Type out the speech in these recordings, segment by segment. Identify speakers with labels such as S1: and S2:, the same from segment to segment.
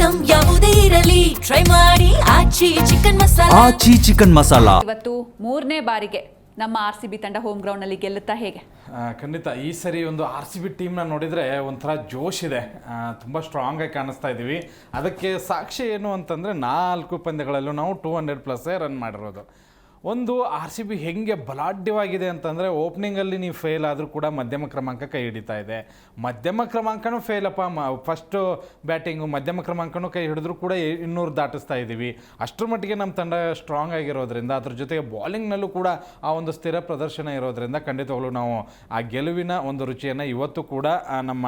S1: Item ಯಾವುದೇ ಇರಲಿ try ಮಾಡಿ ಆಚಿ ಚಿಕನ್ ಮಸಾಲಾ.
S2: ಆಚಿ ಚಿಕನ್ ಮಸಾಲಾ
S3: ಇವತ್ತು ಮೂರನೇ ಬಾರಿಗೆ ನಮ್ಮ RCB ತಂಡ ಹೋಮ್ ಗ್ರೌಂಡ್ ನಲ್ಲಿ ಗೆಲ್ಲುತ್ತಾ ಹೇಗೆ?
S4: ಖಂಡಿತ ಈ ಸರಿ ಒಂದು RCB ಟೀಮ್ನ ನೋಡಿದರೆ ಒಂಥರ ಜೋಶ್ ಇದೆ, ತುಂಬ ಸ್ಟ್ರಾಂಗ್ ಆಗಿ ಕಾಣಿಸ್ತಾ ಇದ್ದೀವಿ. ಅದಕ್ಕೆ ಸಾಕ್ಷಿ ಏನು ಅಂತಂದರೆ 4 ಪಂದ್ಯಗಳಲ್ಲೂ ನಾವು 200+ ರನ್ ಮಾಡಿರೋದು. ಒಂದು RCB ಹೆಂಗೆ ಬಲಾಢ್ಯವಾಗಿದೆ ಅಂತಂದರೆ ಓಪನಿಂಗಲ್ಲಿ ನೀವು ಫೇಲ್ ಆದರೂ ಕೂಡ ಮಧ್ಯಮ ಕ್ರಮಾಂಕ ಕೈ ಹಿಡಿತಾ ಇದೆ. ಮಧ್ಯಮ ಕ್ರಮಾಂಕನೂ ಫೇಲಪ್ಪ, ಫಸ್ಟು ಬ್ಯಾಟಿಂಗು ಮಧ್ಯಮ ಕ್ರಮಾಂಕನೂ ಕೈ ಹಿಡಿದ್ರೂ ಕೂಡ 200 ದಾಟಿಸ್ತಾ ಇದ್ದೀವಿ. ಅಷ್ಟರ ಮಟ್ಟಿಗೆ ನಮ್ಮ ತಂಡ ಸ್ಟ್ರಾಂಗ್ ಆಗಿರೋದ್ರಿಂದ ಅದ್ರ ಜೊತೆಗೆ ಬಾಲಿಂಗ್ನಲ್ಲೂ ಕೂಡ ಆ ಒಂದು ಸ್ಥಿರ ಪ್ರದರ್ಶನ ಇರೋದ್ರಿಂದ ಖಂಡಿತವಾಗ್ಲೂ ನಾವು ಆ ಗೆಲುವಿನ ಒಂದು ರುಚಿಯನ್ನು ಇವತ್ತು ಕೂಡ ನಮ್ಮ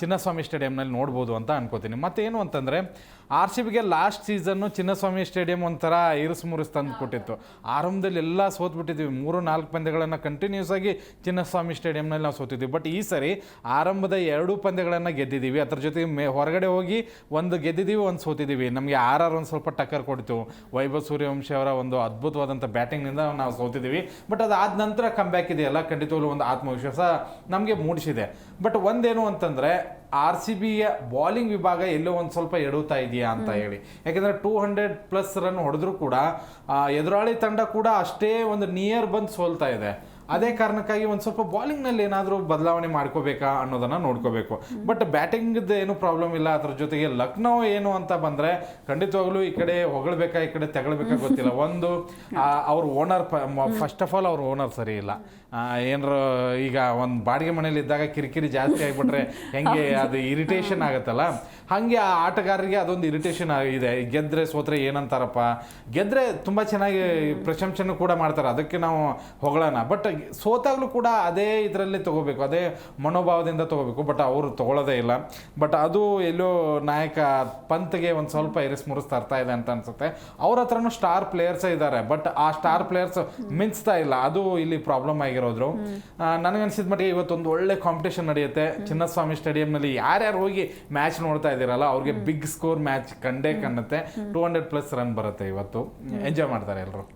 S4: ಚಿನ್ನಸ್ವಾಮಿ ಸ್ಟೇಡಿಯಂನಲ್ಲಿ ನೋಡ್ಬೋದು ಅಂತ ಅನ್ಕೋತೀನಿ. ಮತ್ತೇನು ಅಂತಂದರೆ RCBಗೆ ಲಾಸ್ಟ್ ಸೀಸನ್ನು ಚಿನ್ನಸ್ವಾಮಿ ಸ್ಟೇಡಿಯಂ ಒಂಥರ ಇರಿಸು ಮುರಿಸು ತಂದು ಕೊಟ್ಟಿತ್ತು. ಆರಂಭದಲ್ಲಿ ಎಲ್ಲ ಸೋತ್ಬಿಟ್ಟಿದ್ದೀವಿ, 3-4 ಪಂದ್ಯಗಳನ್ನು ಕಂಟಿನ್ಯೂಸ್ ಆಗಿ ಚಿನ್ನಸ್ವಾಮಿ ಸ್ಟೇಡಿಯಂನಲ್ಲಿ ನಾವು ಸೋತಿದ್ದೀವಿ. ಬಟ್ ಈ ಸರಿ ಆರಂಭದ 2 ಪಂದ್ಯಗಳನ್ನು ಗೆದ್ದಿದ್ದೀವಿ. ಅದ್ರ ಜೊತೆಗೆ ಹೊರಗಡೆ ಹೋಗಿ ಒಂದು ಗೆದ್ದಿದ್ದೀವಿ, ಒಂದು ಸೋತಿದ್ದೀವಿ. ನಮಗೆ RR ಒಂದು ಸ್ವಲ್ಪ ಟಕ್ಕರ್ ಕೊಡ್ತು. ವೈಭವ್ ಸೂರ್ಯವಂಶಿ ಅವರ ಒಂದು ಅದ್ಭುತವಾದಂಥ ಬ್ಯಾಟಿಂಗ್ನಿಂದ ನಾವು ಸೋತಿದ್ದೀವಿ. ಬಟ್ ಅದಾದ ನಂತರ ಕಮ್ಬ್ಯಾಕ್ ಇದೆಯಲ್ಲ, ಖಂಡಿತವಾಗ್ಲೂ ಒಂದು ಆತ್ಮವಿಶ್ವಾಸ ನಮಗೆ ಮೂಡಿಸಿದೆ. ಬಟ್ ಒಂದೇನು ಅಂತಂದರೆ RCBಯ ಬಾಲಿಂಗ್ ವಿಭಾಗ ಎಲ್ಲೋ ಒಂದು ಸ್ವಲ್ಪ ಎಡುತ್ತಾ ಇದೆಯಾ ಅಂತ ಹೇಳಿ. ಯಾಕೆಂದರೆ 200+ ರನ್ ಹೊಡೆದ್ರೂ ಕೂಡ ಎದುರಾಳಿ ತಂಡ ಕೂಡ ಅಷ್ಟೇ ಒಂದು ನಿಯರ್ ಬಂದು ಸೋಲ್ತಾ ಇದೆ. ಅದೇ ಕಾರಣಕ್ಕಾಗಿ ಒಂದು ಸ್ವಲ್ಪ ಬಾಲಿಂಗ್ನಲ್ಲಿ ಏನಾದರೂ ಬದಲಾವಣೆ ಮಾಡ್ಕೋಬೇಕಾ ಅನ್ನೋದನ್ನು ನೋಡ್ಕೋಬೇಕು. ಬಟ್ ಬ್ಯಾಟಿಂಗ್ದು ಏನು ಪ್ರಾಬ್ಲಮ್ ಇಲ್ಲ. ಅದ್ರ ಜೊತೆಗೆ ಲಕ್ನೋ ಏನು ಅಂತ ಬಂದರೆ ಖಂಡಿತವಾಗ್ಲೂ ಈ ಕಡೆ ಹೊಗಳ್ಬೇಕಾ ಈ ಕಡೆ ತೆಗಳ್ಬೇಕಾ ಗೊತ್ತಿಲ್ಲ. ಒಂದು ಅವ್ರ ಓನರ್ ಫಸ್ಟ್ ಆಫ್ ಆಲ್ ಅವ್ರ ಓನರ್ ಸರಿ ಇಲ್ಲ. ಏನಾರು ಈಗ ಒಂದು ಬಾಡಿಗೆ ಮನೇಲಿ ಇದ್ದಾಗ ಕಿರಿಕಿರಿ ಜಾಸ್ತಿ ಆಗಿಬಿಟ್ರೆ ಹೆಂಗೆ ಅದು ಇರಿಟೇಷನ್ ಆಗುತ್ತಲ್ಲ, ಹಾಗೆ ಆ ಆಟಗಾರರಿಗೆ ಅದೊಂದು ಇರಿಟೇಷನ್ ಇದೆ. ಗೆದ್ದರೆ ಸೋತ್ರೆ ಏನಂತಾರಪ್ಪ, ಗೆದ್ದರೆ ತುಂಬ ಚೆನ್ನಾಗಿ ಪ್ರಶಂಸನೆ ಕೂಡ ಮಾಡ್ತಾರೆ, ಅದಕ್ಕೆ ನಾವು ಹೊಗಳೋಣ. ಬಟ್ ಸೋತಾಗಲೂ ಕೂಡ ಅದೇ ಇದರಲ್ಲಿ ತೊಗೋಬೇಕು, ಅದೇ ಮನೋಭಾವದಿಂದ ತೊಗೋಬೇಕು. ಬಟ್ ಅವರು ತೊಗೊಳ್ಳೋದೇ ಇಲ್ಲ. ಬಟ್ ಅದು ಎಲ್ಲೋ ನಾಯಕ ಪಂತ್ಗೆ ಒಂದು ಸ್ವಲ್ಪ ಇರಿಸ್ ಮುರಿಸ್ ತರ್ತಾ ಇದೆ ಅಂತ ಅನ್ಸುತ್ತೆ. ಅವ್ರ ಹತ್ರನೂ ಸ್ಟಾರ್ ಪ್ಲೇಯರ್ಸೇ ಇದ್ದಾರೆ, ಬಟ್ ಆ ಸ್ಟಾರ್ ಪ್ಲೇಯರ್ಸ್ ಮಿಂಚ್ತಾ ಇಲ್ಲ. ಅದು ಇಲ್ಲಿ ಪ್ರಾಬ್ಲಮ್ ಆಗಿರೋದ್ರು. ನನಗನ್ಸಿದ ಮಟ್ಟಿಗೆ ಇವತ್ತೊಂದು ಒಳ್ಳೆ ಕಾಂಪಿಟೇಷನ್ ನಡೆಯುತ್ತೆ ಚಿನ್ನಸ್ವಾಮಿ ಸ್ಟೇಡಿಯಂನಲ್ಲಿ. ಯಾರ್ಯಾರು ಹೋಗಿ ಮ್ಯಾಚ್ ನೋಡ್ತಾ ಇದ್ದೀರಲ್ಲ ಅವ್ರಿಗೆ ಬಿಗ್ ಸ್ಕೋರ್ ಮ್ಯಾಚ್ ಕಂಡೇ ಕಾಣುತ್ತೆ. 200+ ರನ್ ಬರುತ್ತೆ ಇವತ್ತು. ಎಂಜಾಯ್ ಮಾಡ್ತಾರೆ ಎಲ್ಲರೂ.